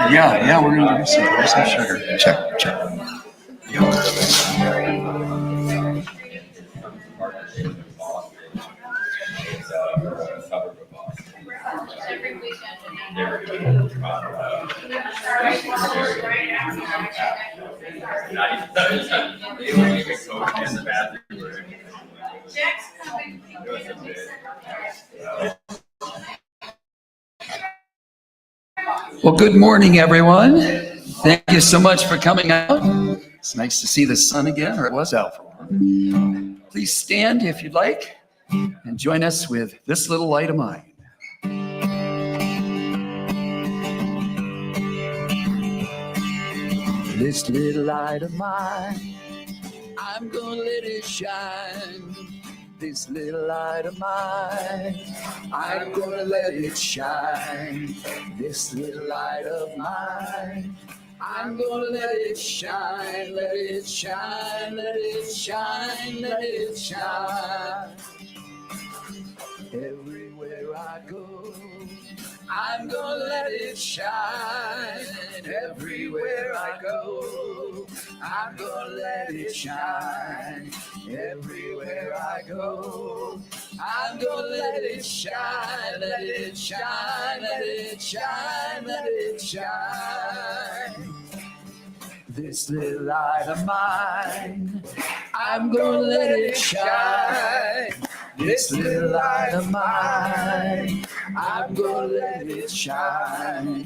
Yeah, we're gonna do some sugar. Check. Well, good morning, everyone. Thank you so much for coming out. It's nice to see the sun again, or it was out for a while. Please stand if you'd like and join us with This Little Light of Mine. This little light of mine, I'm gonna let it shine. This little light of mine, I'm gonna let it shine. This little light of mine, I'm gonna let it shine, let it shine, let it shine, let it shine. Everywhere I go, I'm gonna let it shine. Everywhere I go, I'm gonna let it shine. Everywhere I go, I'm gonna let it shine. Let it shine, let it shine, let it shine. This little light of mine, I'm gonna let it shine. This little light of mine, I'm gonna let it shine.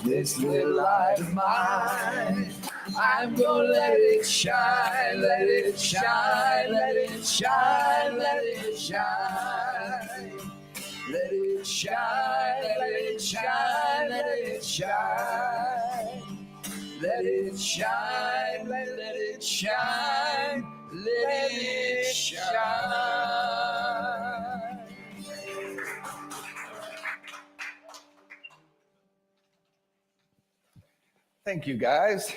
This little light of mine, I'm gonna let it shine. Let it shine, let it shine, let it shine. Let it shine, let it shine, let it shine. Let it shine, let it shine, let it shine. Thank you, guys.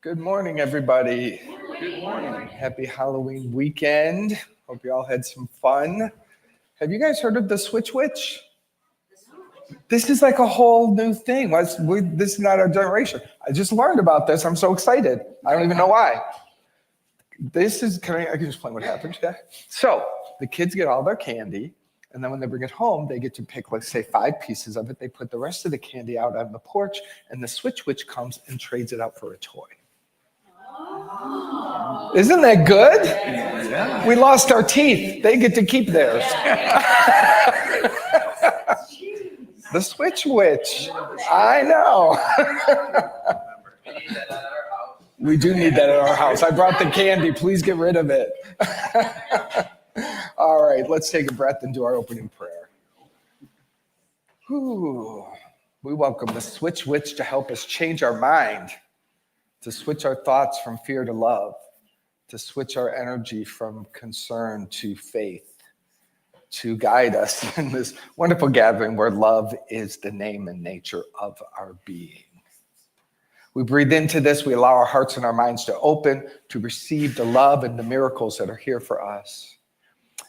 Good morning, everybody. Good morning. Happy Halloween weekend. Hope you all had some fun. Have you guys heard of the Switch Witch? This is like a whole new thing. This is not our generation. I just learned about this. I'm so excited. I don't even know why. I can explain what happens, yeah? So the kids get all their candy, and then when they bring it home, they get to pick, let's say, 5 pieces of it. They put the rest of the candy out on the porch, and the Switch Witch comes and trades it out for a toy. Oh. Isn't that good? Yeah. We lost our teeth. They get to keep theirs. The Switch Witch. I know. We do need that at our house. I brought the candy. Please get rid of it. All right, let's take a breath and do our opening prayer. Whew. We welcome the Switch Witch to help us change our mind, to switch our thoughts from fear to love, to switch our energy from concern to faith, to guide us in this wonderful gathering where love is the name and nature of our being. We breathe into this. We allow our hearts and our minds to open to receive the love and the miracles that are here for us.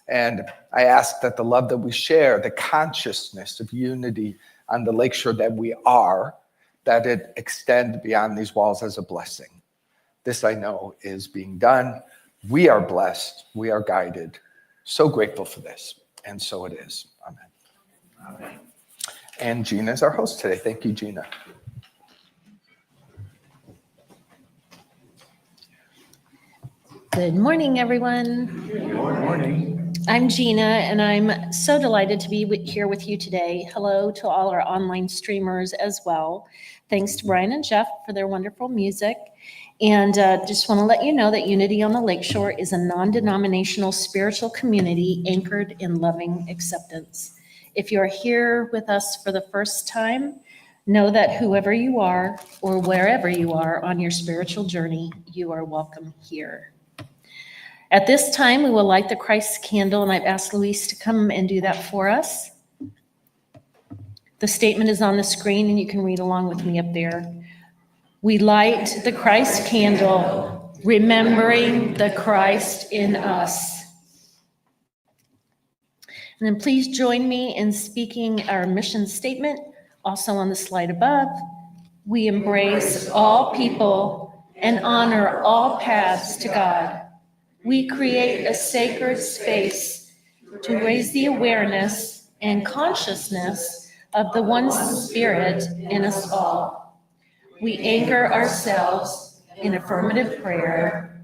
And I ask that the love that we share, the consciousness of unity on the lakeshore that we are, that it extend beyond these walls as a blessing. This I know is being done. We are blessed. We are guided. So grateful for this. And so it is. Amen. Amen. And Gina is our host today. Thank you, Gina. Good morning, everyone. Good morning. I'm Gina, and I'm so delighted to be here with you today. Hello to all our online streamers as well. Thanks to Brian and Jeff for their wonderful music. And just want to let you know that Unity on the Lakeshore is a non-denominational spiritual community anchored in loving acceptance. If you're here with us for the first time, know that whoever you are or wherever you are on your spiritual journey, you are welcome here. At this time, we will light the Christ candle, and I've asked Luis to come and do that for us. The statement is on the screen, and you can read along with me up there. We light the Christ candle, remembering the Christ in us. And then please join me in speaking our mission statement, also on the slide above. We embrace all people and honor all paths to God. We create a sacred space to raise the awareness and consciousness of the one Spirit in us all. We anchor ourselves in affirmative prayer,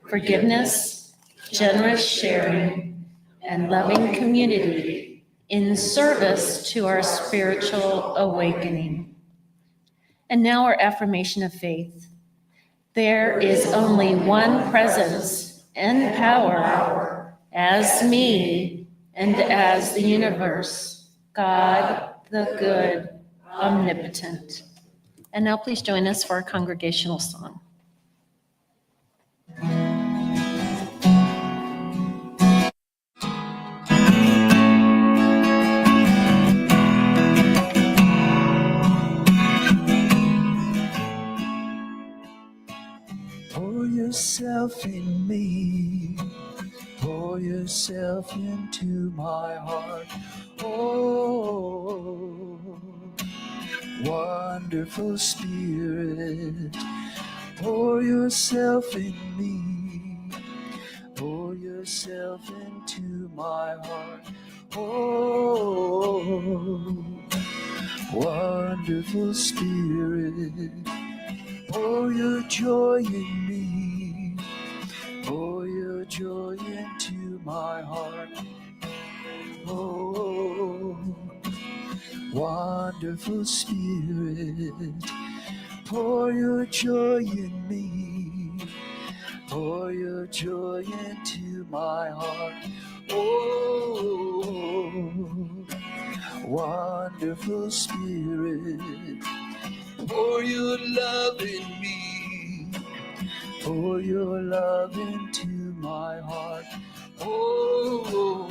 forgiveness, generous sharing, and loving community in service to our spiritual awakening. And now our affirmation of faith. There is only one presence and power as me and as the universe, God the good, omnipotent. And now please join us for our congregational song. Pour yourself in me, pour yourself into my heart. Oh, wonderful Spirit, pour yourself in me, pour yourself into my heart. Oh, wonderful Spirit, pour your joy in me, pour your joy into my heart. Oh, wonderful Spirit, pour your joy in me, pour your joy into my heart. Oh, wonderful Spirit, pour your love in me, pour your love into my heart. Oh,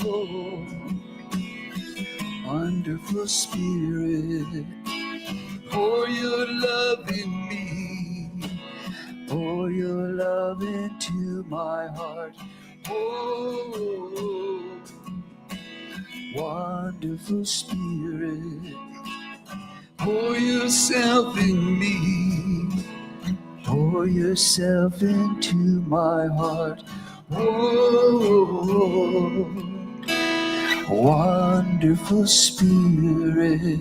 wonderful Spirit, pour your love in me, pour your love into my heart. Oh, wonderful Spirit, pour yourself in me, pour yourself into my heart. Oh, wonderful Spirit.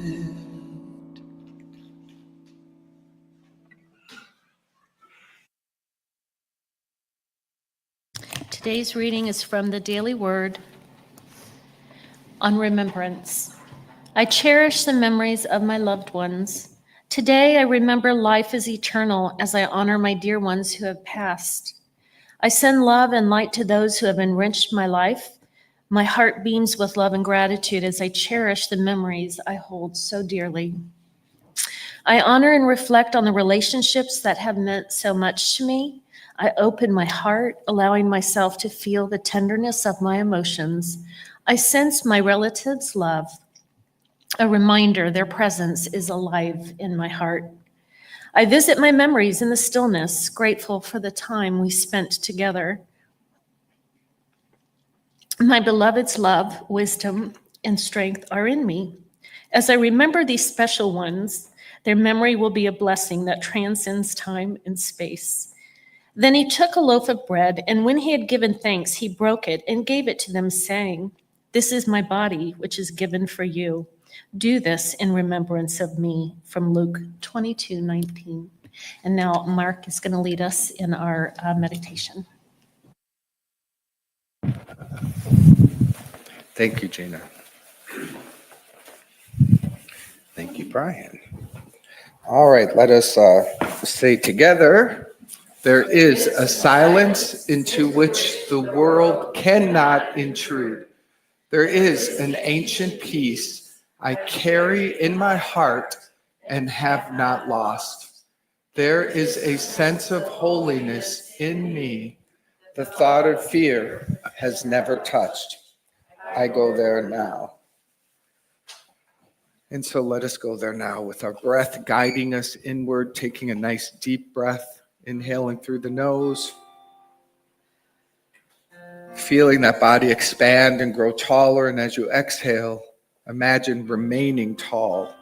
Today's reading is from the Daily Word on remembrance. I cherish the memories of my loved ones. Today I remember life is eternal as I honor my dear ones who have passed. I send love and light to those who have enriched my life. My heart beams with love and gratitude as I cherish the memories I hold so dearly. I honor and reflect on the relationships that have meant so much to me. I open my heart, allowing myself to feel the tenderness of my emotions. I sense my relatives' love, a reminder their presence is alive in my heart. I visit my memories in the stillness, grateful for the time we spent together. My beloved's love, wisdom, and strength are in me. As I remember these special ones, their memory will be a blessing that transcends time and space. Then he took a loaf of bread, and when he had given thanks, he broke it and gave it to them, saying, "This is my body, which is given for you. Do this in remembrance of me," from Luke 22:19. And now Mark is going to lead us in our meditation. Thank you, Gina. Thank you, Brian. All right, let us say together, there is a silence into which the world cannot intrude. There is an ancient peace I carry in my heart and have not lost. There is a sense of holiness in me the thought of fear has never touched. I go there now. And so let us go there now with our breath guiding us inward, taking a nice deep breath, inhaling through the nose, feeling that body expand and grow taller. And as you exhale, imagine remaining tall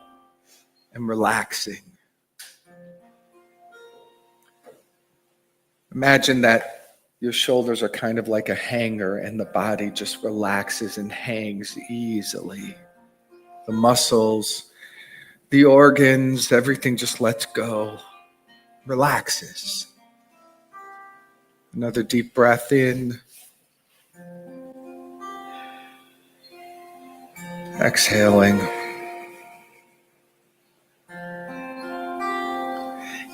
and relaxing. Imagine that your shoulders are kind of like a hanger and the body just relaxes and hangs easily. The muscles The organs, everything just lets go, relaxes. Another deep breath in. Exhaling.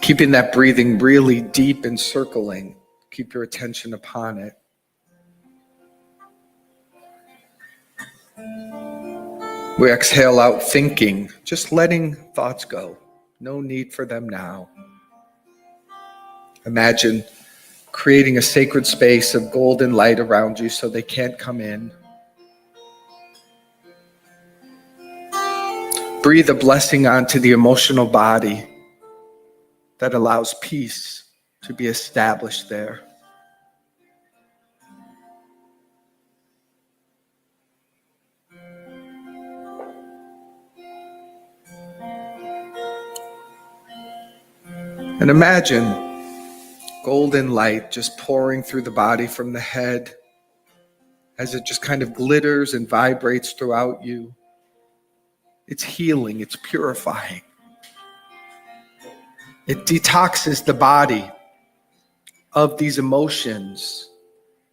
Keeping that breathing really deep and circling. Keep your attention upon it. We exhale out thinking, just letting thoughts go. No need for them now. Imagine creating a sacred space of golden light around you so they can't come in. Breathe a blessing onto the emotional body that allows peace to be established there. And imagine golden light just pouring through the body from the head as it just kind of glitters and vibrates throughout you. It's healing, it's purifying. It detoxes the body of these emotions,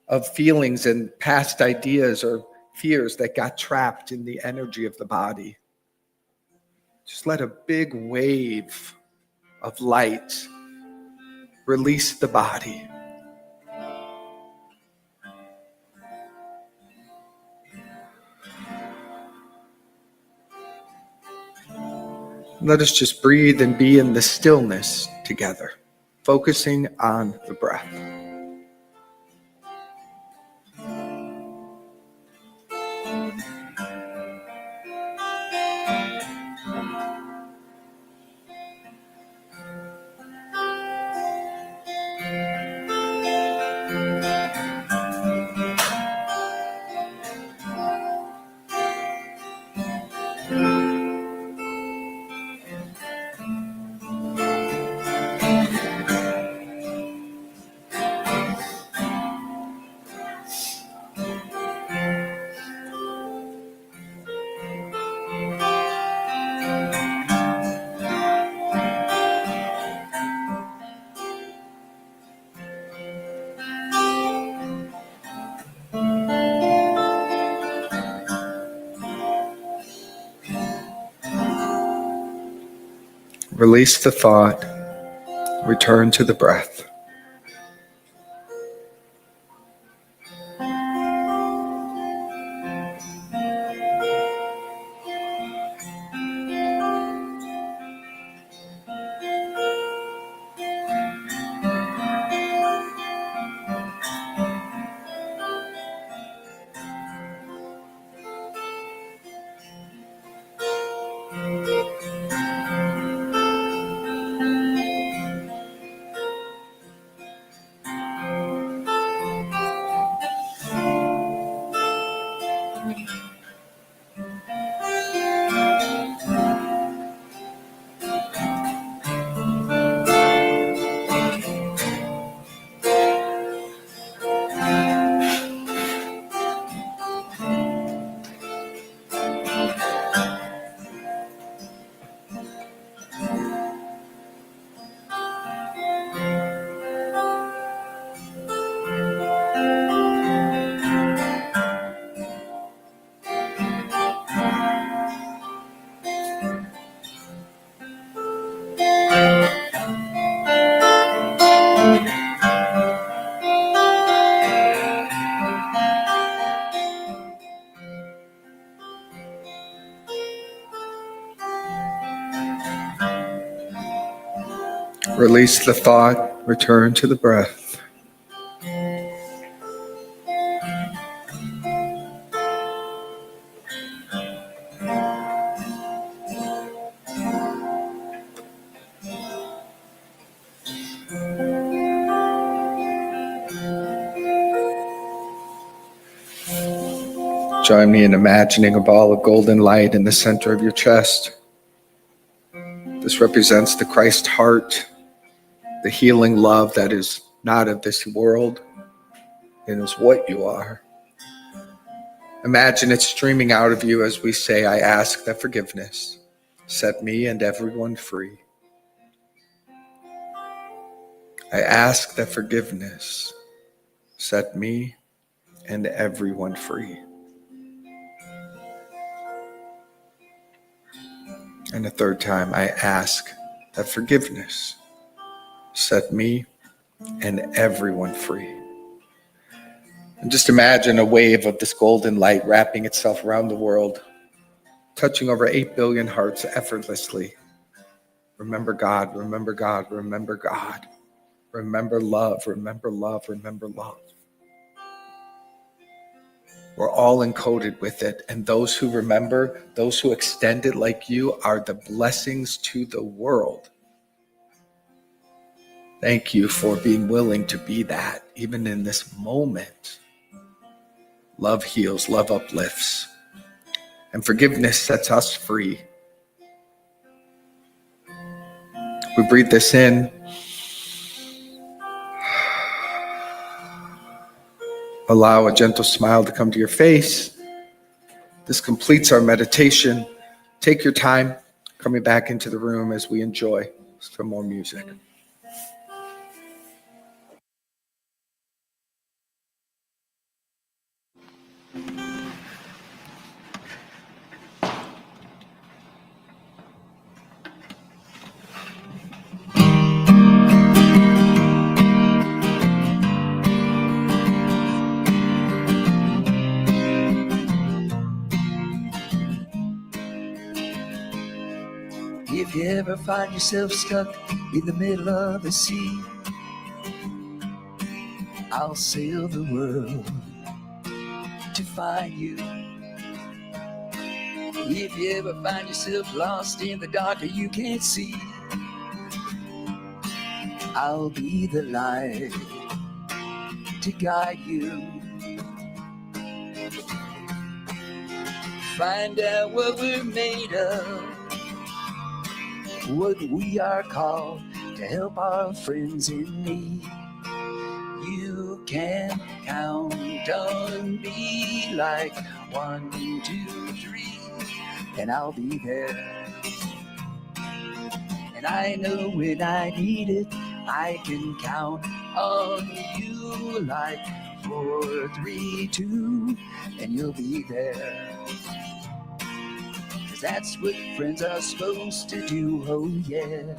of feelings and past ideas or fears that got trapped in the energy of the body. Just let a big wave of light release the body. Let us just breathe and be in the stillness together, focusing on the breath. Release the thought, return to the breath. Release the thought, return to the breath. Join me in imagining a ball of golden light in the center of your chest. This represents the Christ heart, the healing love that is not of this world and is what you are. Imagine it streaming out of you as we say, I ask that forgiveness. set me and everyone free. I ask that forgiveness set me and everyone free. And a third time, I ask that forgiveness set me and everyone free. And just imagine a wave of this golden light wrapping itself around the world, touching over 8 billion hearts effortlessly. Remember God, remember God, remember God. Remember love, remember love, remember love. We're all encoded with it. And those who remember, those who extend it like you, are the blessings to the world. Thank you for being willing to be that, even in this moment. Love heals, love uplifts, and forgiveness sets us free. We breathe this in. Allow a gentle smile to come to your face. This completes our meditation. Take your time coming back into the room as we enjoy some more music. If you ever find yourself stuck in the middle of the sea, I'll sail the world to find you. If you ever find yourself lost in the dark and you can't see, I'll be the light to guide you. Find out what we're made of, what we are called, to help our friends in need. You can count on me like 1, 2, 3, and I'll be there. And I know when I need it, I can count on you like 4, 3, 2, and you'll be there. 'Cause that's what friends are supposed to do, oh yeah.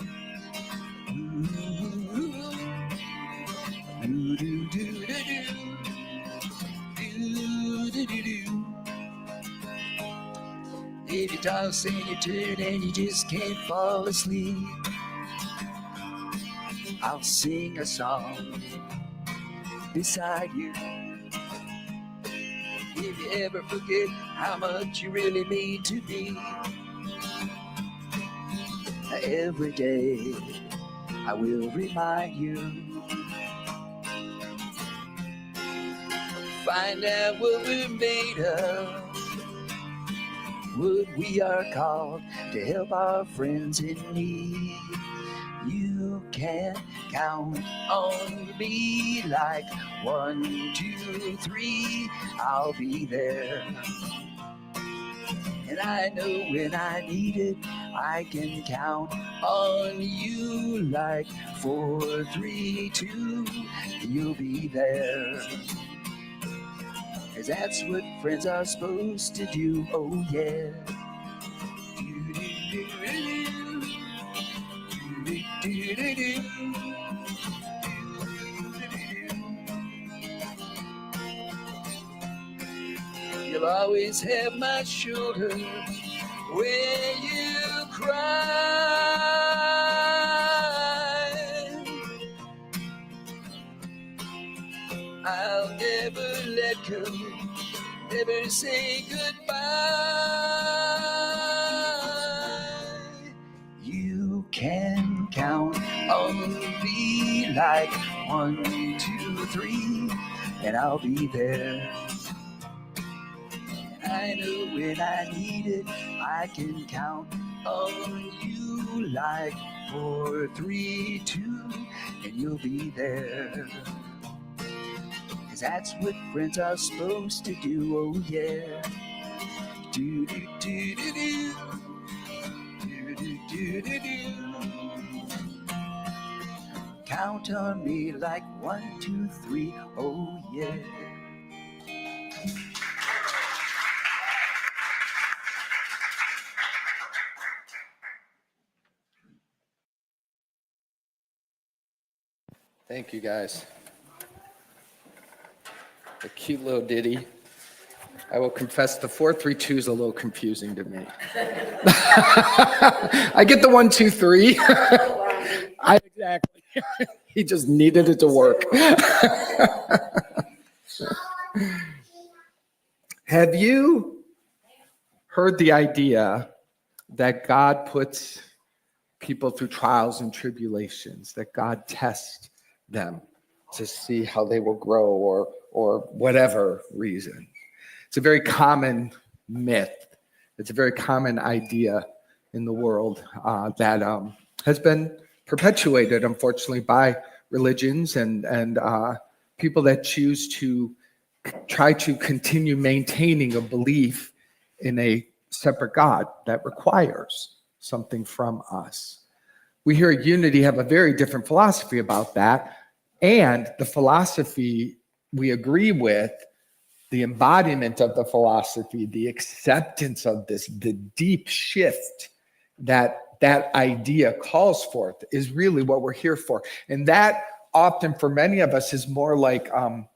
If you toss and you turn and you just can't fall asleep, I'll sing a song beside you. If you ever forget how much you really mean to me, every day I will remind you. Find out what we're made of, what we are called, to help our friends in need. You can count on me like 1, 2, 3, I'll be there. And I know when I need it, I can count on you like 4, 3, 2, and you'll be there. 'Cause that's what friends are supposed to do, oh yeah. You'll always have my shoulder when you cry. I'll never let go, never say goodbye. You can count on me like 1, 2, 3, and I'll be there. I know when I need it, I can count on you like 4, 3, 2, and you'll be there. 'Cause that's what friends are supposed to do, oh yeah. Do do do do do. Do Do-do-do. Count on me like 1, 2, 3. Oh, yeah. Thank you, guys. A cute little ditty. I will confess the 4-3-2 is a little confusing to me. I get the 1, 2, 3. Exactly. He just needed it to work. Have you heard the idea that God puts people through trials and tribulations, that God tests them to see how they will grow or whatever reason? It's a very common myth. It's a very common idea in the world that has been perpetuated, unfortunately, by religions and people that choose to try to continue maintaining a belief in a separate God that requires something from us. We here at Unity have a very different philosophy about that, and the philosophy we agree with, the embodiment of the philosophy, the acceptance of this, the deep shift that idea calls forth is really what we're here for. And that often for many of us is more like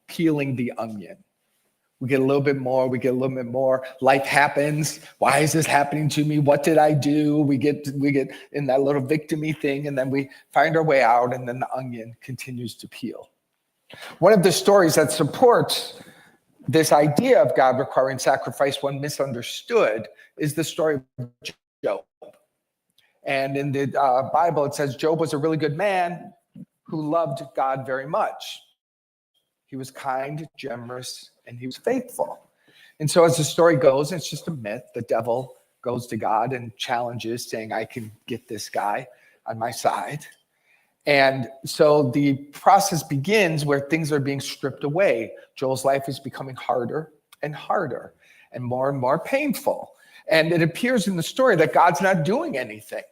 peeling the onion. We get a little bit more, we get a little bit more. Life happens. Why is this happening to me? What did I do? We get in that little victim-y thing, and then we find our way out, and then the onion continues to peel. One of the stories that supports this idea of God requiring sacrifice when misunderstood is the story of Job. And in the Bible, it says Job was a really good man who loved God very much. He was kind, generous, and he was faithful. And so as the story goes, it's just a myth. The devil goes to God and challenges, saying, I can get this guy on my side. And so the process begins where things are being stripped away. Joel's life is becoming harder and harder and more painful. And it appears in the story that God's not doing anything.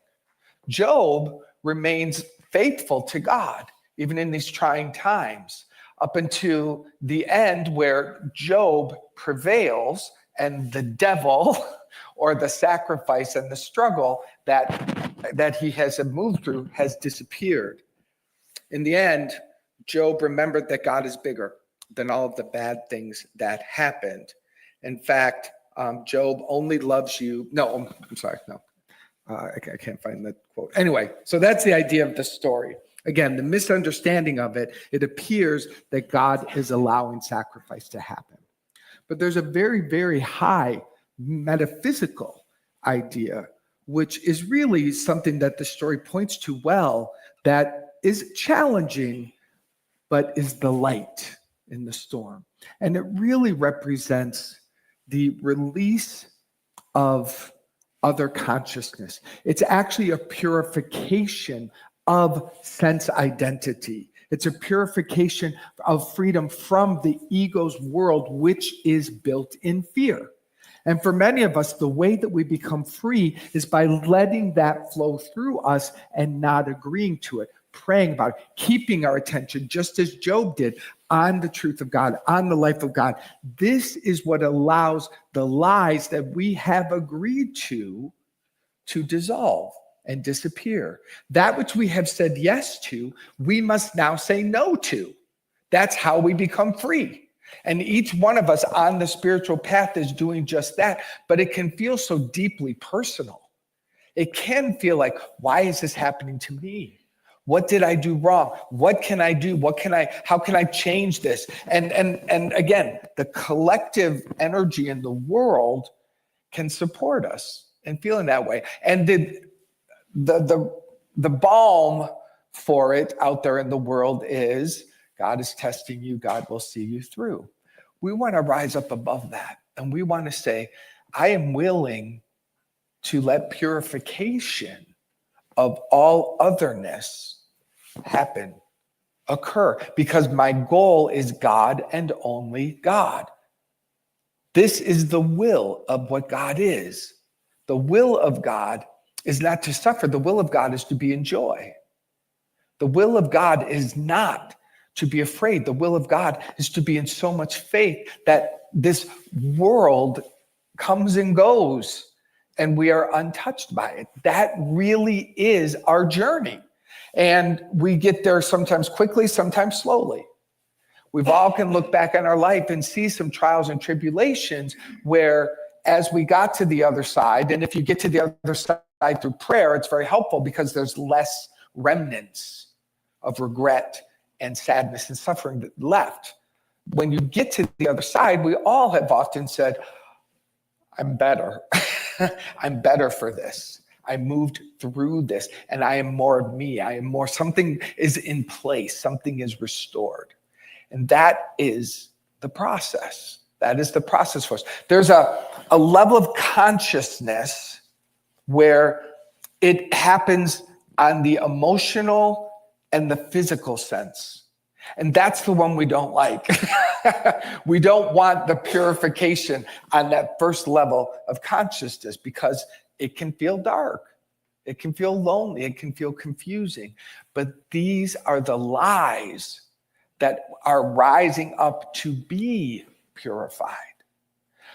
Job remains faithful to God, even in these trying times, up until the end where Job prevails and the devil or the sacrifice and the struggle that he has moved through has disappeared. In the end, Job remembered that God is bigger than all of the bad things that happened. In fact, Job only loves you. No, I'm sorry. No, I can't find that quote. Anyway, so that's the idea of the story. Again, the misunderstanding of it, it appears that God is allowing sacrifice to happen. But there's a very, very high metaphysical idea, which is really something that the story points to well, that is challenging, but is the light in the storm. And it really represents the release of other consciousness. It's actually a purification of sense identity. It's a purification of freedom from the ego's world, which is built in fear. And for many of us, the way that we become free is by letting that flow through us and not agreeing to it, praying about it, keeping our attention, just as Job did, on the truth of God, on the life of God. This is what allows the lies that we have agreed to dissolve and disappear. That which we have said yes to, we must now say no to. That's how we become free. And each one of us on the spiritual path is doing just that, but it can feel so deeply personal. It can feel like, why is this happening to me? What did I do wrong? What can I do? How can I change this? And again, the collective energy in the world can support us in feeling that way. And the balm for it out there in the world is God is testing you. God will see you through. We want to rise up above that. And we want to say, I am willing to let purification of all otherness happen, occur, because my goal is God and only God. This is the will of what God is. The will of God is not to suffer. The will of God is to be in joy. The will of God is not to be afraid. The will of God is to be in so much faith that this world comes and goes and we are untouched by it. That really is our journey. And we get there sometimes quickly, sometimes slowly. We've all can look back on our life and see some trials and tribulations where as we got to the other side, and if you get to the other side through prayer, it's very helpful because there's less remnants of regret and sadness and suffering left. When you get to the other side, we all have often said, I'm better. I'm better for this. I moved through this and I am more of me. I am more, something is in place. Something is restored. And that is the process. That is the process for us. There's a level of consciousness where it happens on the emotional and the physical sense. And that's the one we don't like. We don't want the purification on that first level of consciousness because it can feel dark. It can feel lonely. It can feel confusing. But these are the lies that are rising up to be purified.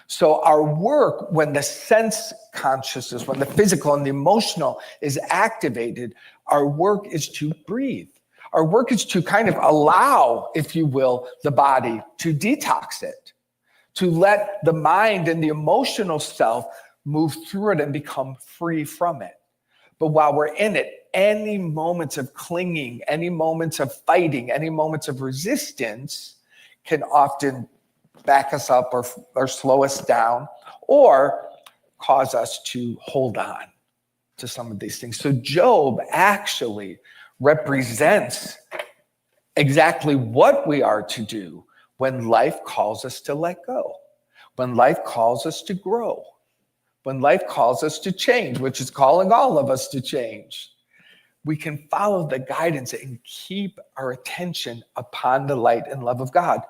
So our work, when the sense consciousness, when the physical and the emotional is activated, our work is to breathe. Our work is to kind of allow, if you will, the body to detox it, to let the mind and the emotional self move through it and become free from it. But while we're in it, any moments of clinging, any moments of fighting, any moments of resistance can often back us up or slow us down or cause us to hold on to some of these things. So Job actually represents exactly what we are to do when life calls us to let go, when life calls us to grow, when life calls us to change, which is calling all of us to change. We can follow the guidance and keep our attention upon the light and love of God.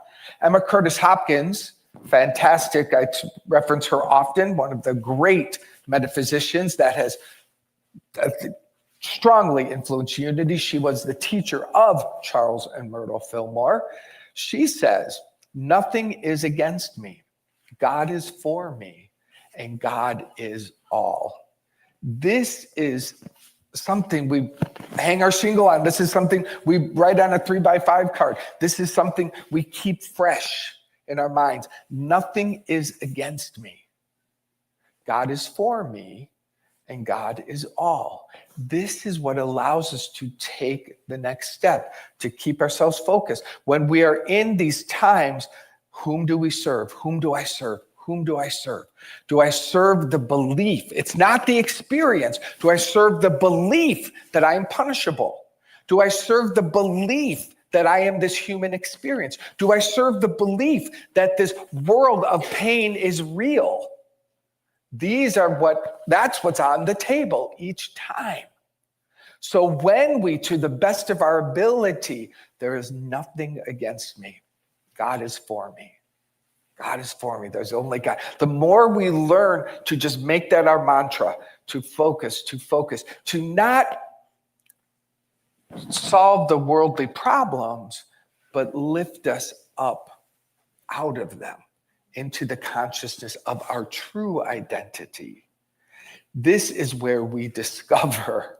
Emma Curtis Hopkins, fantastic, I reference her often, one of the great metaphysicians that has strongly influenced unity. She was the teacher of Charles and Myrtle Fillmore. She says, nothing is against me. God is for me, and God is all. This is something we hang our shingle on. This is something we write on a 3x5 card. This is something we keep fresh in our minds. Nothing is against me. God is for me, and God is all. This is what allows us to take the next step, to keep ourselves focused. When we are in these times, whom do we serve? Whom do I serve? Whom do I serve? Do I serve the belief? It's not the experience. Do I serve the belief that I am punishable? Do I serve the belief that I am this human experience? Do I serve the belief that this world of pain is real? That's what's on the table each time. So when we, to the best of our ability, there is nothing against me. God is for me. God is for me. There's only God. The more we learn to just make that our mantra, to focus, to not solve the worldly problems, but lift us up out of them into the consciousness of our true identity. This is where we discover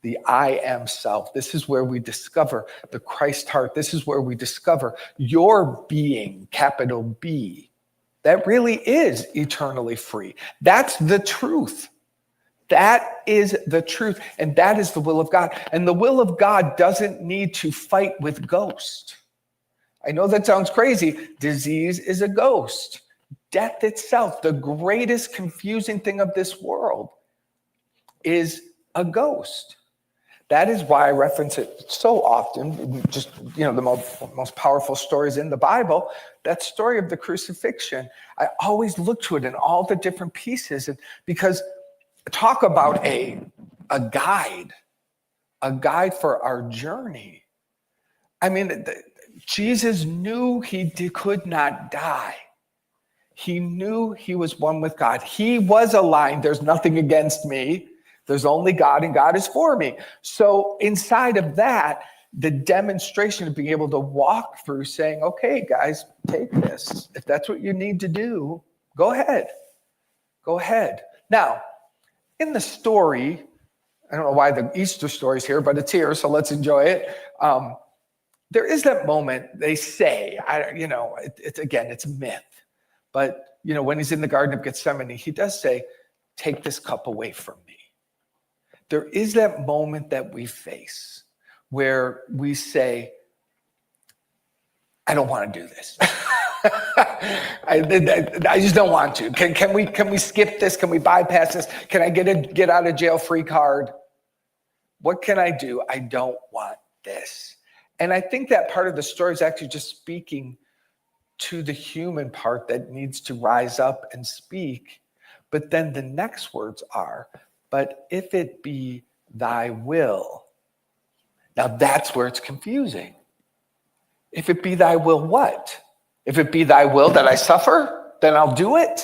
the I am self. This is where we discover the Christ heart. This is where we discover your being, capital B, that really is eternally free. That's the truth. That is the truth. And that is the will of God. And the will of God doesn't need to fight with ghosts. I know that sounds crazy. Disease is a ghost. Death itself, the greatest confusing thing of this world, is a ghost. That is why I reference it so often. Just, the most powerful stories in the Bible, that story of the crucifixion, I always look to it in all the different pieces. And because talk about a guide for our journey. I mean, Jesus knew he could not die. He knew he was one with God. He was aligned. There's nothing against me. There's only God, and God is for me. So inside of that, the demonstration of being able to walk through saying, okay, guys, take this. If that's what you need to do, go ahead. Go ahead. Now, in the story, I don't know why the Easter story's here, but it's here, so let's enjoy it. There is that moment, they say, it's a myth. But, when he's in the Garden of Gethsemane, he does say, take this cup away from me. There is that moment that we face where we say, I don't want to do this. I just don't want to. Can we skip this? Can we bypass this? Can I get a get out of jail free card? What can I do? I don't want this. And I think that part of the story is actually just speaking to the human part that needs to rise up and speak. But then the next words are, but if it be thy will. Now that's where it's confusing. If it be thy will, what? If it be thy will that I suffer, then I'll do it.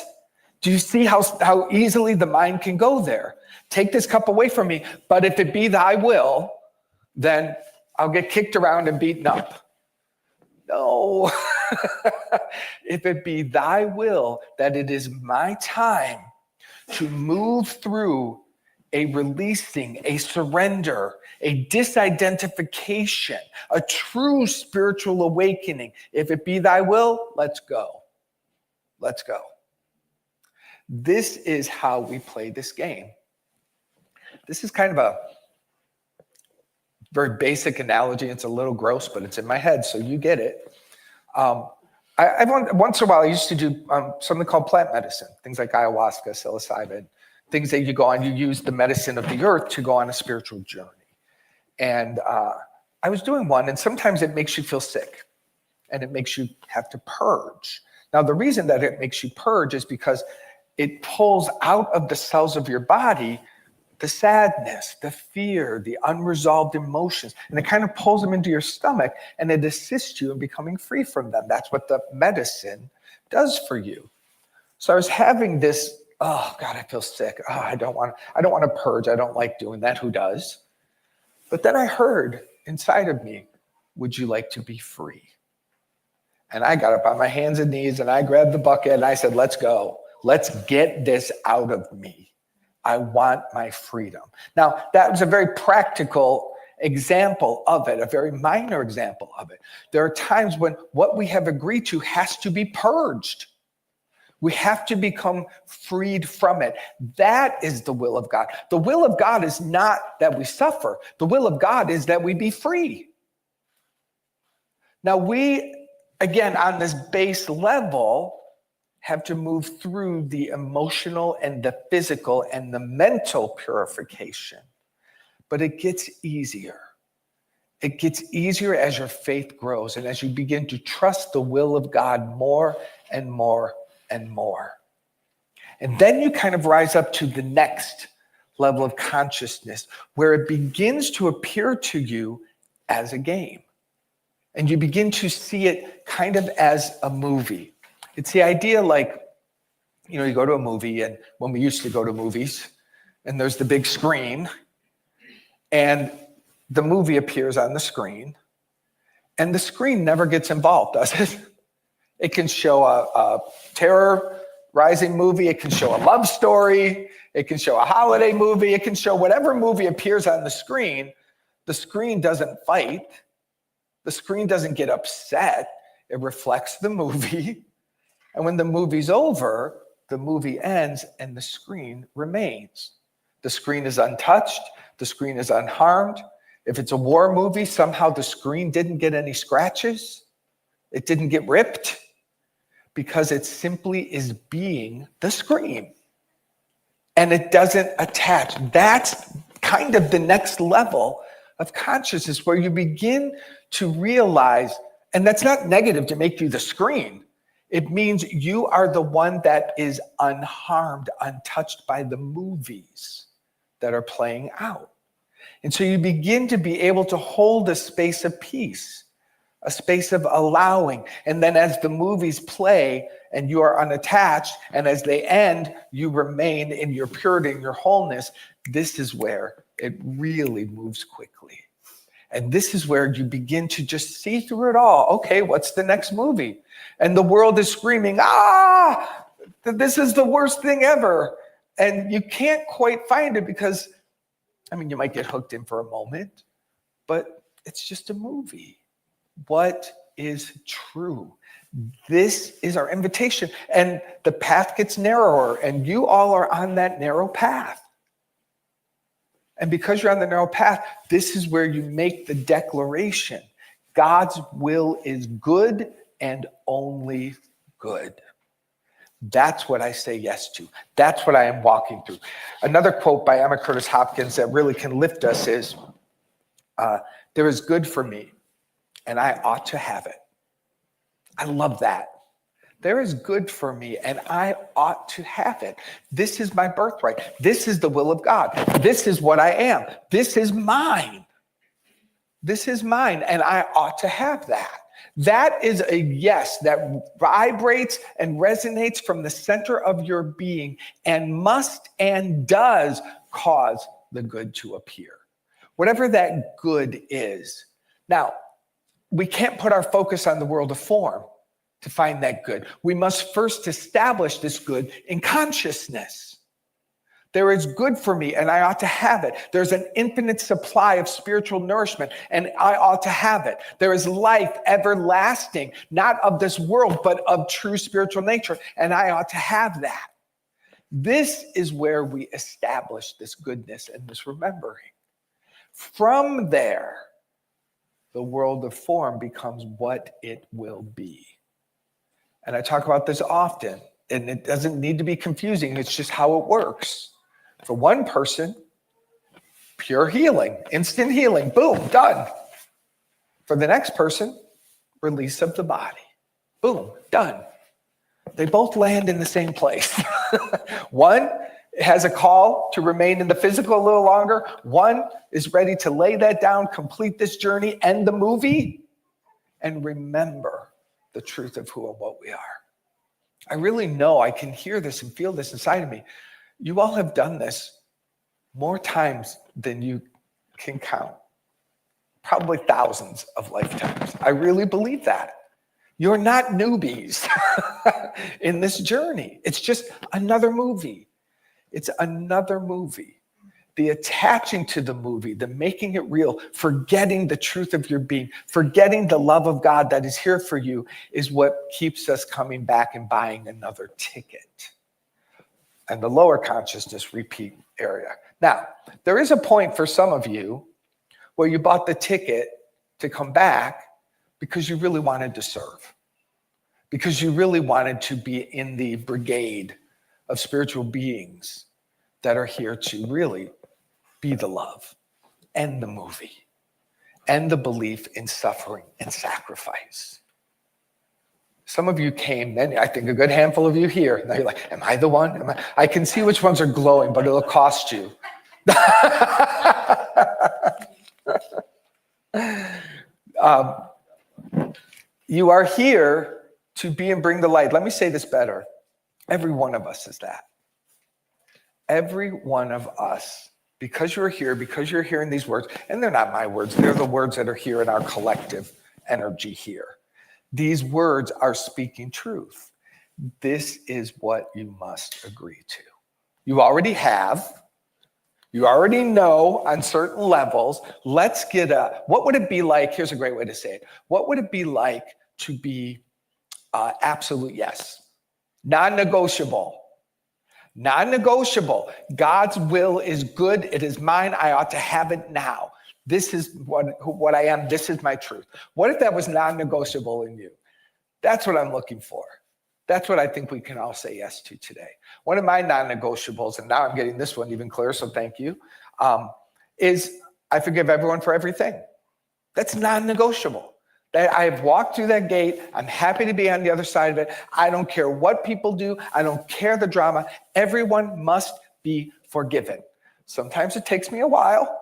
Do you see how easily the mind can go there? Take this cup away from me, but if it be thy will, then I'll get kicked around and beaten up. No. If it be thy will that it is my time to move through a releasing, a surrender, a disidentification, a true spiritual awakening. If it be thy will, let's go. Let's go. This is how we play this game. This is kind of a very basic analogy. It's a little gross, but it's in my head, so you get it. Once in a while, I used to do something called plant medicine, things like ayahuasca, psilocybin, things that you go on, you use the medicine of the earth to go on a spiritual journey. And I was doing one, and sometimes it makes you feel sick, and it makes you have to purge. Now, the reason that it makes you purge is because it pulls out of the cells of your body the sadness, the fear, the unresolved emotions, and it kind of pulls them into your stomach, and it assists you in becoming free from them. That's what the medicine does for you. So I was having this, oh God, I feel sick. Oh, I don't want to purge. I don't like doing that. Who does? But then I heard inside of me, would you like to be free? And I got up on my hands and knees, and I grabbed the bucket, and I said, let's go. Let's get this out of me. I want my freedom. Now, that was a very practical example of it, a very minor example of it. There are times when what we have agreed to has to be purged. We have to become freed from it. That is the will of God. The will of God is not that we suffer. The will of God is that we be free. Now, we, again, on this base level, have to move through the emotional and the physical and the mental purification. But it gets easier. It gets easier as your faith grows and as you begin to trust the will of God more and more and more. And then you kind of rise up to the next level of consciousness where it begins to appear to you as a game. And you begin to see it kind of as a movie. It's the idea like, you go to a movie, and when we used to go to movies, and there's the big screen, and the movie appears on the screen, and the screen never gets involved, does it? It can show a terrorizing movie, it can show a love story, it can show a holiday movie, it can show whatever movie appears on the screen. The screen doesn't fight, the screen doesn't get upset, it reflects the movie. And when the movie's over, the movie ends and the screen remains. The screen is untouched. The screen is unharmed. If it's a war movie, somehow the screen didn't get any scratches. It didn't get ripped because it simply is being the screen. And it doesn't attach. That's kind of the next level of consciousness where you begin to realize, and that's not negative to make you the screen. It means you are the one that is unharmed, untouched by the movies that are playing out. And so you begin to be able to hold a space of peace, a space of allowing. And then as the movies play and you are unattached, and as they end, you remain in your purity and your wholeness, this is where it really moves quickly. And this is where you begin to just see through it all. Okay, what's the next movie? And the world is screaming, this is the worst thing ever. And you can't quite find it because, you might get hooked in for a moment, but it's just a movie. What is true? This is our invitation. And the path gets narrower, and you all are on that narrow path. And because you're on the narrow path, this is where you make the declaration. God's will is good and only good. That's what I say yes to. That's what I am walking through. Another quote by Emma Curtis Hopkins that really can lift us is, there is good for me, and I ought to have it. I love that. There is good for me, and I ought to have it. This is my birthright. This is the will of God. This is what I am. This is mine. This is mine, and I ought to have that. That is a yes that vibrates and resonates from the center of your being and must and does cause the good to appear. Whatever that good is. Now, we can't put our focus on the world of form to find that good. We must first establish this good in consciousness. There is good for me, and I ought to have it. There's an infinite supply of spiritual nourishment, and I ought to have it. There is life everlasting, not of this world, but of true spiritual nature, and I ought to have that. This is where we establish this goodness and this remembering. From there, the world of form becomes what it will be. And I talk about this often, and it doesn't need to be confusing. It's just how it works. For one person, pure healing, instant healing, boom, done. For the next person, release of the body, boom, done. They both land in the same place. One has a call to remain in the physical a little longer. One is ready to lay that down, complete this journey, end the movie, and remember the truth of who and what we are. I really know, I can hear this and feel this inside of me. You all have done this more times than you can count. Probably thousands of lifetimes. I really believe that. You're not newbies in this journey. It's just another movie. It's another movie. The attaching to the movie, the making it real, forgetting the truth of your being, forgetting the love of God that is here for you is what keeps us coming back and buying another ticket. And the lower consciousness repeat area. Now, there is a point for some of you where you bought the ticket to come back because you really wanted to serve, because you really wanted to be in the brigade of spiritual beings that are here to really be the love and the movie and the belief in suffering and sacrifice. Some of you came, then I think a good handful of you here. Now you're like, am I the one? I can see which ones are glowing, but it'll cost you. You are here to be and bring the light. Let me say this better. Every one of us is that. Every one of us, because you're here, because you're hearing these words, and they're not my words, they're the words that are here in our collective energy here. These words are speaking truth. This is what you must agree to. You already have. You already know on certain levels. Let's get what would it be like? Here's a great way to say it. What would it be like to be absolute yes? Non-negotiable. Non-negotiable. God's will is good. It is mine. I ought to have it now. This is what I am. This is my truth. What if that was non-negotiable in you? That's what I'm looking for. That's what I think we can all say yes to today. One of my non-negotiables, and now I'm getting this one even clearer, so thank you, is I forgive everyone for everything. That's non-negotiable. That I've walked through that gate. I'm happy to be on the other side of it. I don't care what people do. I don't care the drama. Everyone must be forgiven. Sometimes it takes me a while.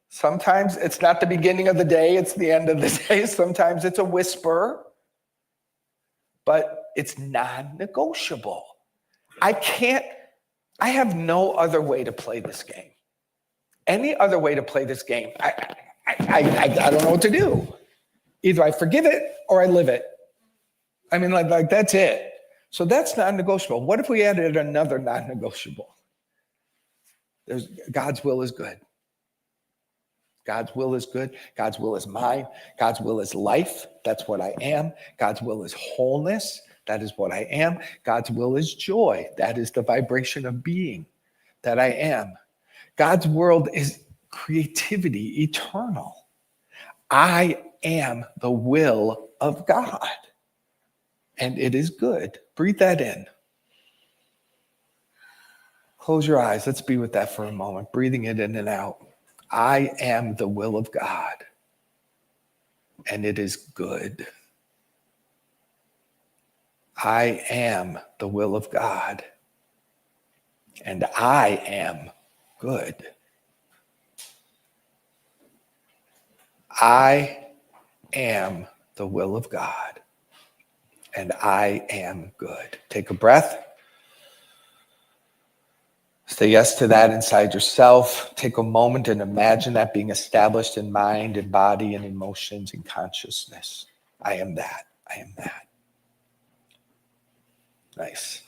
Sometimes it's not the beginning of the day, it's the end of the day. Sometimes it's a whisper, but it's non-negotiable. I have no other way to play this game. Any other way to play this game, I don't know what to do. Either I forgive it or I live it. I mean, like that's it. So that's non-negotiable. What if we added another non-negotiable? God's will is good. God's will is good. God's will is mine. God's will is life. That's what I am. God's will is wholeness. That is what I am. God's will is joy. That is the vibration of being that I am. God's world is creativity, eternal. I am the will of God. And it is good. Breathe that in. Close your eyes. Let's be with that for a moment. Breathing it in and out. I am the will of God. And it is good. I am the will of God. And I am good. I am the will of God. And I am good. Take a breath. Say yes to that inside yourself. Take a moment and imagine that being established in mind and body and emotions and consciousness. I am that. I am that. Nice.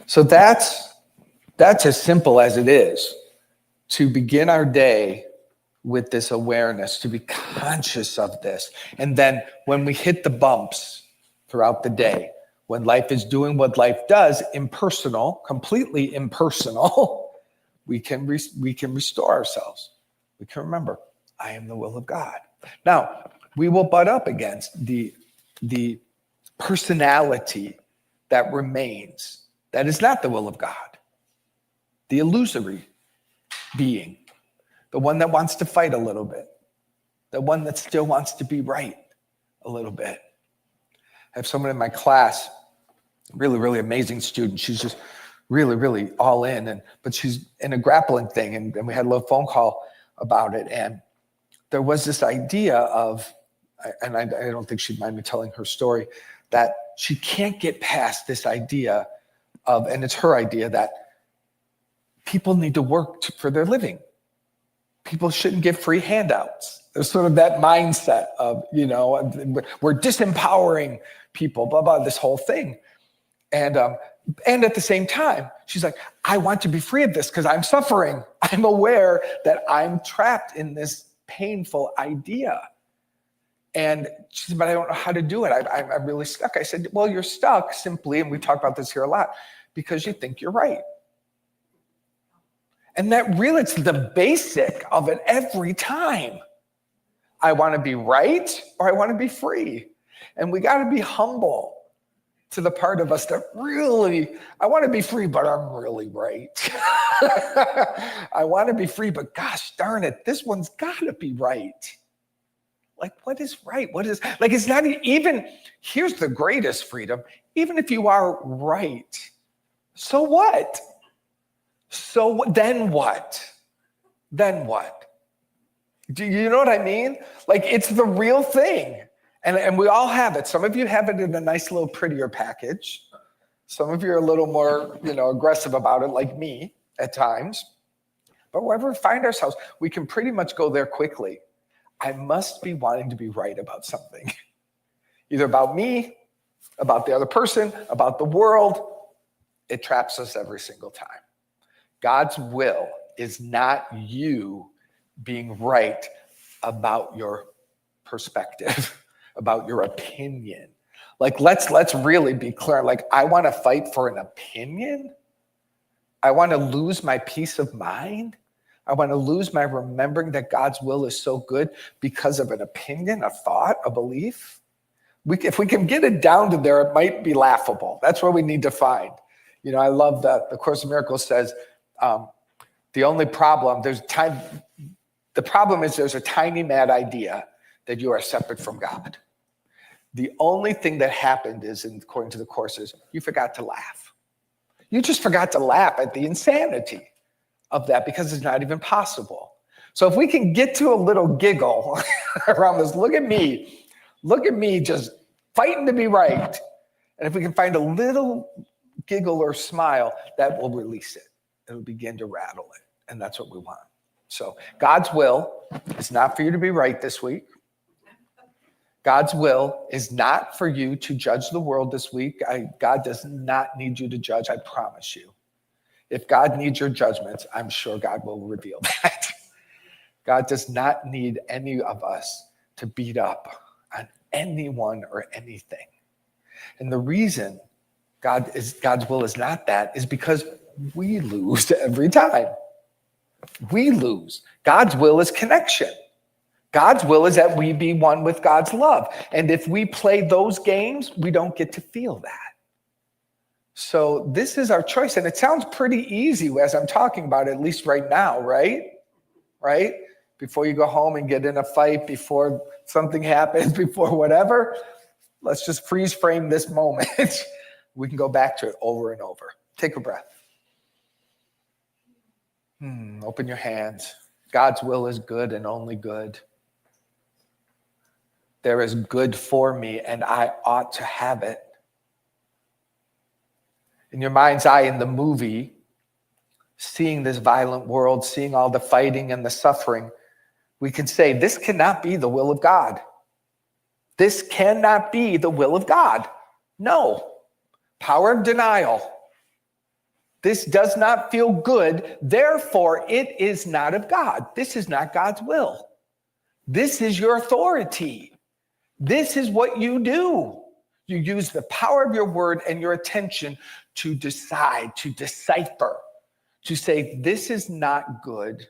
So that's as simple as it is to begin our day with this awareness, to be conscious of this. And then when we hit the bumps throughout the day, when life is doing what life does, impersonal, completely impersonal, we can restore ourselves. We can remember, I am the will of God. Now, we will butt up against the personality that remains, that is not the will of God, the illusory being, the one that wants to fight a little bit, the one that still wants to be right a little bit. I have someone in my class, really, really amazing student. She's just really, really all in, but she's in a grappling thing, and we had a little phone call about it, and there was this idea of, and I don't think she'd mind me telling her story, that she can't get past this idea of, and it's her idea, that people need to work for their living. People shouldn't get free handouts. There's sort of that mindset of, we're disempowering people, blah, blah, this whole thing. And at the same time, she's like, I want to be free of this because I'm suffering. I'm aware that I'm trapped in this painful idea. And she said, but I don't know how to do it. I'm really stuck. I said, well, you're stuck simply, and we talk about this here a lot, because you think you're right. And that really, it's the basic of it every time. I want to be right or I want to be free. And we got to be humble to the part of us that really, I want to be free, but I'm really right. I want to be free, but gosh darn it, this one's got to be right. Like, what is right? What is, like, it's not even, here's the greatest freedom. Even if you are right, so what? So then what? Then what? Do you know what I mean? Like, it's the real thing. And we all have it. Some of you have it in a nice little prettier package. Some of you are a little more, aggressive about it, like me at times. But wherever we find ourselves, we can pretty much go there quickly. I must be wanting to be right about something. Either about me, about the other person, about the world. It traps us every single time. God's will is not you being right about your perspective, about your opinion. Like, let's really be clear. Like, I want to fight for an opinion. I want to lose my peace of mind. I want to lose my remembering that God's will is so good because of an opinion, a thought, a belief. If we can get it down to there, it might be laughable. That's what we need to find. I love that the Course in Miracles says, the only problem, the problem is there's a tiny mad idea that you are separate from God. The only thing that happened is, according to the Course, is you forgot to laugh. You just forgot to laugh at the insanity of that because it's not even possible. So if we can get to a little giggle around this, look at me just fighting to be right. And if we can find a little giggle or smile, that will release it. It'll begin to rattle it. And that's what we want. So God's will is not for you to be right this week. God's will is not for you to judge the world this week. God does not need you to judge, I promise you. If God needs your judgments, I'm sure God will reveal that. God does not need any of us to beat up on anyone or anything. And the reason God's will is not that is because we lose every time. We lose. God's will is connection. God's will is that we be one with God's love. And if we play those games, we don't get to feel that. So this is our choice. And it sounds pretty easy as I'm talking about it, at least right now, right? Right? Before you go home and get in a fight, before something happens, before whatever, let's just freeze frame this moment. We can go back to it over and over. Take a breath. Open your hands. God's will is good and only good. There is good for me, and I ought to have it. In your mind's eye, in the movie, seeing this violent world, seeing all the fighting and the suffering, we can say, this cannot be the will of God. This cannot be the will of God. No. Power of denial. This does not feel good, therefore it is not of God. This is not God's will. This is your authority. This is what you do. You use the power of your word and your attention to decide, to decipher, to say, this is not good.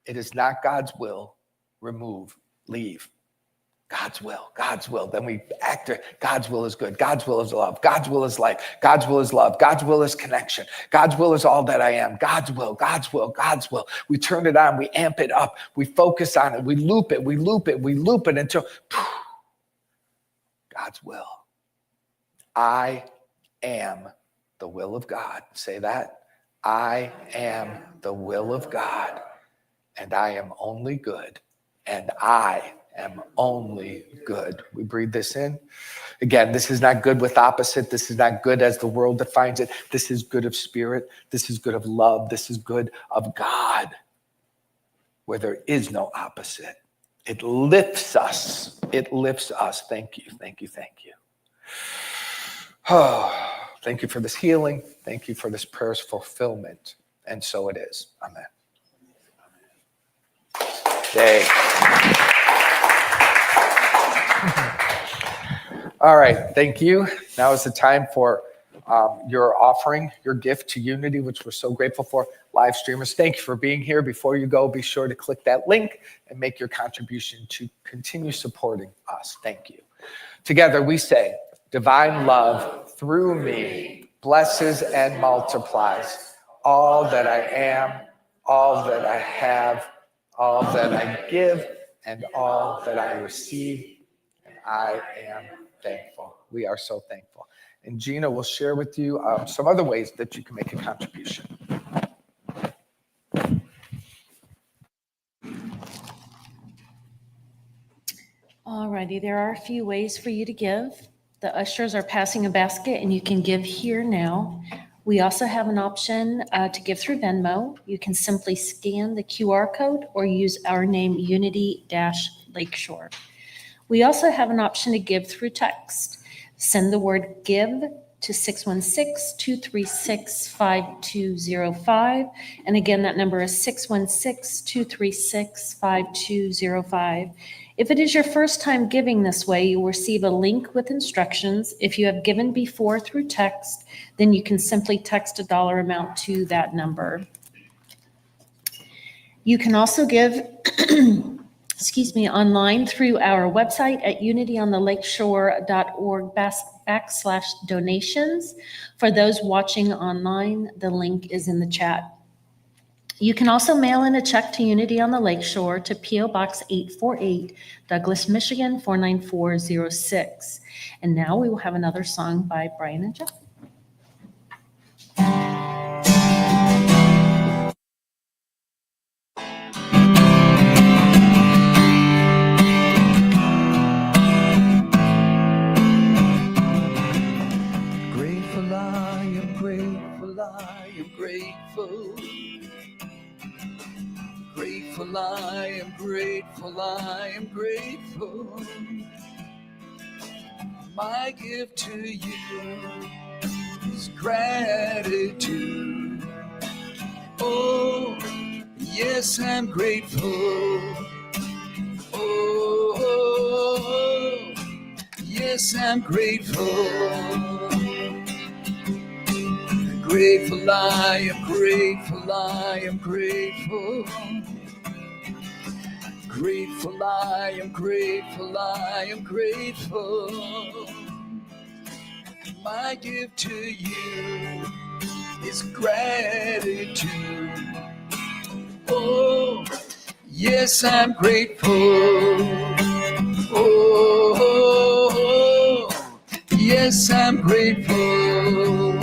It is not God's will. Remove, leave. God's will, God's will. Then we act it. God's will is good. God's will is love. God's will is life. God's will is love. God's will is connection. God's will is all that I am. God's will, God's will, God's will. We turn it on. We amp it up. We focus on it. We loop it. We loop it. We loop it until God's will. I am the will of God. Say that. I am the will of God, and I am only good, and I am only good. We breathe this in. Again, this is not good with opposite. This is not good as the world defines it. This is good of spirit. This is good of love. This is good of God, where there is no opposite. It lifts us. It lifts us. Thank you. Thank you. Thank you. Oh, thank you for this healing. Thank you for this prayer's fulfillment. And so it is. Amen. Yay. All right, thank you. Now is the time for your offering, your gift to Unity, which we're so grateful for. Live streamers, thank you for being here. Before you go, be sure to click that link and make your contribution to continue supporting us. Thank you. Together we say, divine love through me blesses and multiplies all that I am, all that I have, all that I give, and all that I receive. And I am thankful. We are so thankful. And Gina will share with you some other ways that you can make a contribution. All righty, there are a few ways for you to give. The ushers are passing a basket and you can give here now. We also have an option to give through Venmo. You can simply scan the QR code or use our name, Unity-Lakeshore. We also have an option to give through text. Send the word give to 616-236-5205. And again, that number is 616-236-5205. If it is your first time giving this way, you will receive a link with instructions. If you have given before through text, then you can simply text a dollar amount to that number. You can also give online through our website at unityonthelakeshore.org/donations. For those watching online, the link is in the chat. You can also mail in a check to Unity on the Lakeshore to P.O. Box 848, Douglas, Michigan 49406. And now we will have another song by Brian and Jeff. I am grateful. My gift to you is gratitude. Oh, yes, I'm grateful. Oh, yes, I'm grateful. Grateful, I am grateful, I am grateful. Grateful, I am grateful, I am grateful. My gift to you is gratitude. Oh, yes, I'm grateful. Oh, yes, I'm grateful.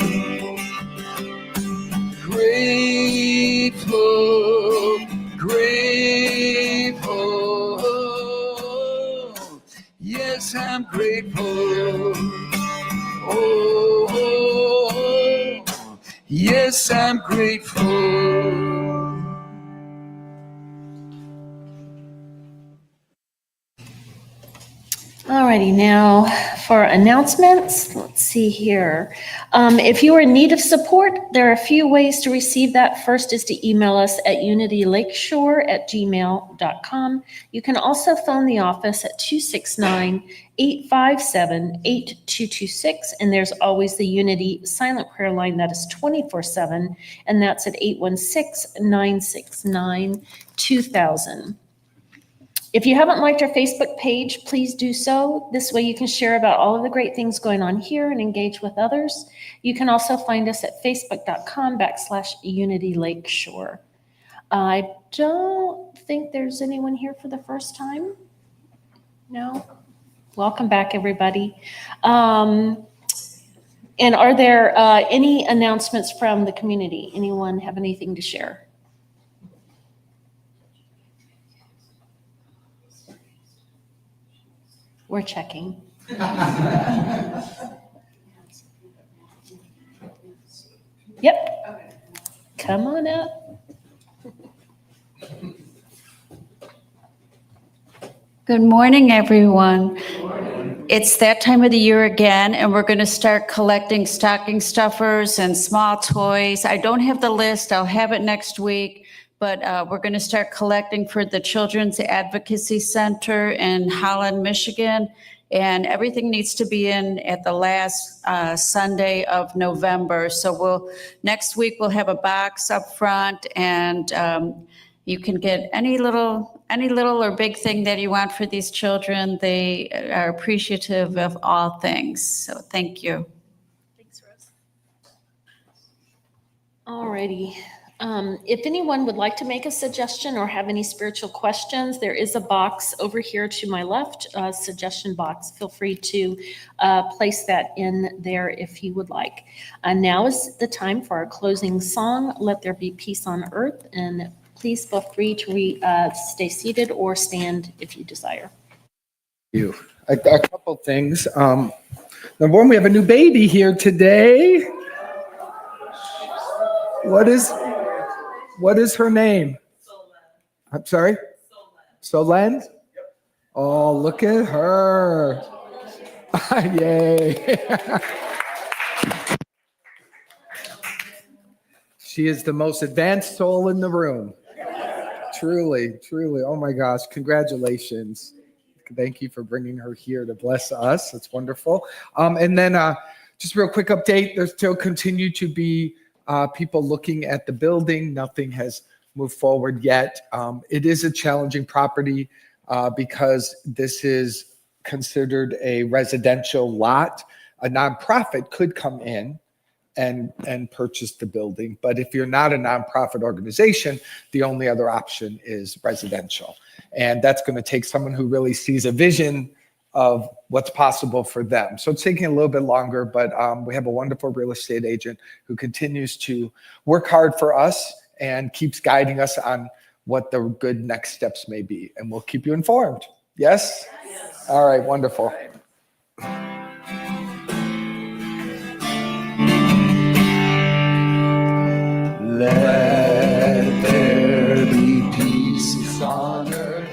Grateful, grateful. Yes, I'm grateful. Oh, yes, I'm grateful. Alrighty, now for announcements, let's see here. If you are in need of support, there are a few ways to receive that. First is to email us at unitylakeshore@gmail.com. You can also phone the office at 269-857-8226, and there's always the Unity silent prayer line that is 24/7, and that's at 816-969-2000. If you haven't liked our Facebook page, please do so. This way you can share about all of the great things going on here and engage with others. You can also find us at facebook.com/Unity Lakeshore. I don't think there's anyone here for the first time. No? Welcome back, everybody. And are there any announcements from the community? Anyone have anything to share? We're checking. Yep. Come on up. Good morning, everyone. It's that time of the year again, and we're going to start collecting stocking stuffers and small toys. I don't have the list. I'll have it next week, but we're going to start collecting for the Children's Advocacy Center in Holland, Michigan, and everything needs to be in at the last Sunday of November. So next week we'll have a box up front, and you can get any little or big thing that you want for these children. They are appreciative of all things. So thank you. Thanks, Rose. Alrighty. If anyone would like to make a suggestion or have any spiritual questions, there is a box over here to my left, a suggestion box. Feel free to place that in there if you would like. Now is the time for our closing song, Let There Be Peace on Earth. And please feel free to stay seated or stand if you desire. You. A couple things. Number one, we have a new baby here today. What is her name? I'm sorry? Solen? Oh, look at her. Yay. She is the most advanced soul in the room. Truly. Oh my gosh. Congratulations. Thank you for bringing her here to bless us. It's wonderful. And then just real quick update. There still continue to be people looking at the building. Nothing has moved forward yet. It is a challenging property because this is considered a residential lot. A nonprofit could come in and purchase the building. But if you're not a nonprofit organization, the only other option is residential. And that's going to take someone who really sees a vision of what's possible for them. So it's taking a little bit longer, but we have a wonderful real estate agent who continues to work hard for us and keeps guiding us on what the good next steps may be. And we'll keep you informed. Yes? Yes. All right, wonderful. Let there be peace on earth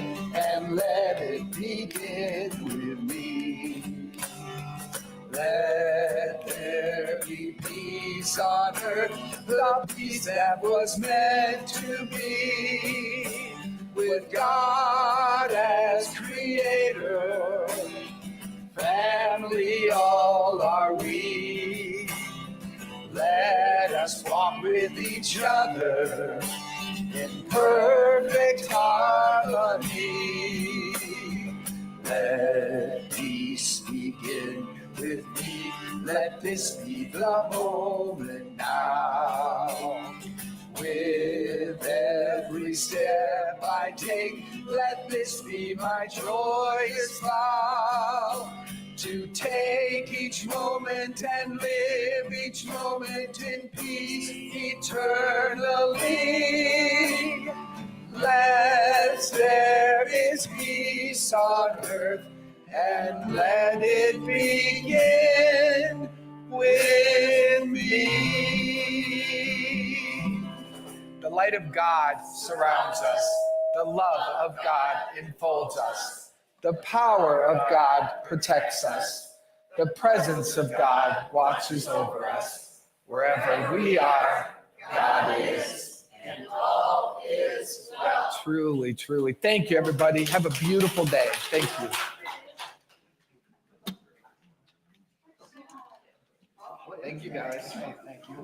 earth, the peace that was meant to be. With God as creator, family all are we. Let us walk with each other in perfect harmony. Let peace begin with me. Let this be the moment now. With every step I take, let this be my joyous vow. To take each moment and live each moment in peace eternally. Let there is peace on earth, and let it begin with me. The light of God surrounds us. The love of God enfolds us. The power of God protects us. The presence of God watches over us. Wherever we are, God is. And all is well. Truly, truly. Thank you, everybody. Have a beautiful day. Thank you. Thank you, guys. Thank you.